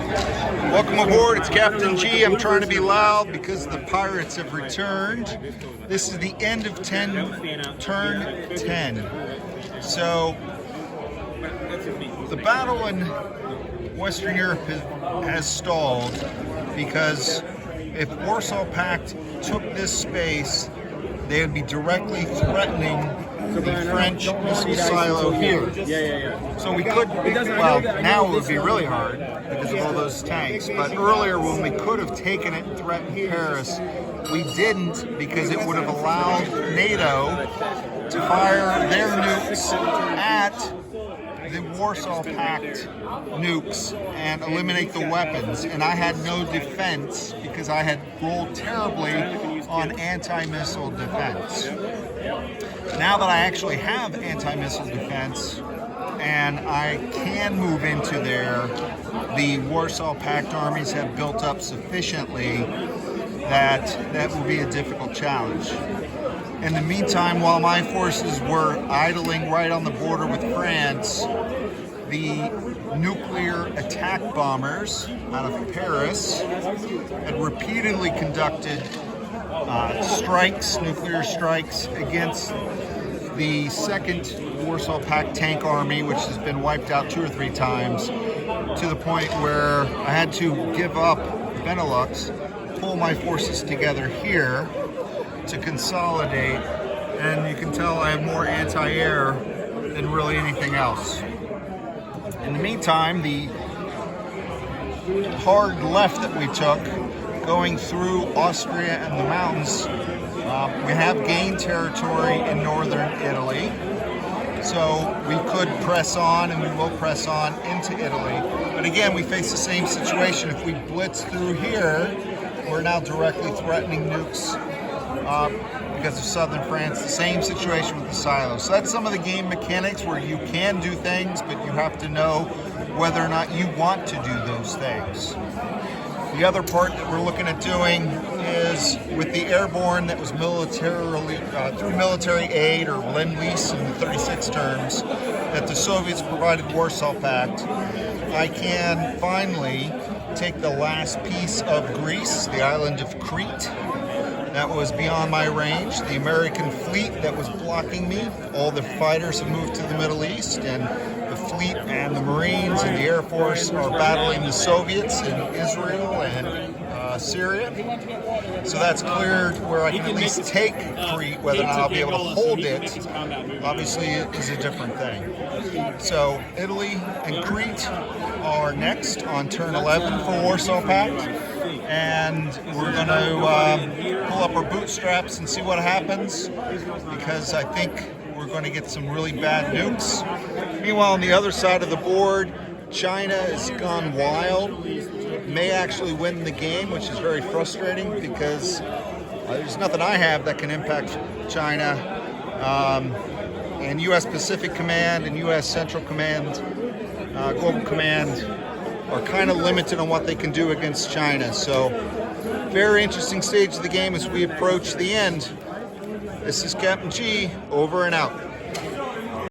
Welcome aboard, it's Captain G. I'm trying to be loud because the pirates have returned. This is the end of turn 10. So, the battle in Western Europe has stalled because if Warsaw Pact took this space, they would be directly threatening the French missile silo here. So we could, well, now it would be really hard because of all those tanks, but earlier when we could have taken it and threatened Paris, we didn't because it would have allowed NATO to fire their nukes at the Warsaw Pact nukes and eliminate the weapons. And I had no defense because I had rolled terribly on anti-missile defense. Now that I actually have anti-missile defense and I can move into there, the Warsaw Pact armies have built up sufficiently that will be a difficult challenge. In the meantime, while my forces were idling right on the border with France, the nuclear attack bombers out of Paris had repeatedly conducted nuclear strikes against the 2nd Warsaw Pact tank army, which has been wiped out 2 or 3 times, to the point where I had to give up Benelux, pull my forces together here to consolidate, and you can tell I have more anti-air than really anything else. In the meantime, the hard left that we took, going through Austria and the mountains, we have gained territory in northern Italy, so we could press on, and we will press on into Italy. But again, we face the same situation. If we blitz through here, we're now directly threatening nukes because of southern France. The same situation with the silos. So that's some of the game mechanics where you can do things, but you have to know whether or not you want to do those things. The other part that we're looking at doing is with the airborne that was militarily through military aid or lend-lease in the 36 terms that the Soviets provided Warsaw Pact. I can finally take the last piece of Greece, the island of Crete. That was beyond my range. The American fleet that was blocking me, all the fighters have moved to the Middle East, and the fleet and the Marines and the Air Force are battling the Soviets in Israel and Syria. So that's cleared where I can at least take Crete. Whether or not I'll be able to hold it, obviously, is a different thing. So Italy and Crete are next on turn 11 for Warsaw Pact. And we're going to pull up our bootstraps and see what happens, because I think we're going to get some really bad nukes. Meanwhile, on the other side of the board, China has gone wild, may actually win the game, which is very frustrating because there's nothing I have that can impact China. And U.S. Pacific Command and U.S. Central Command, Global Command, are kind of limited on what they can do against China. So, very interesting stage of the game as we approach the end. This is Captain G, over and out.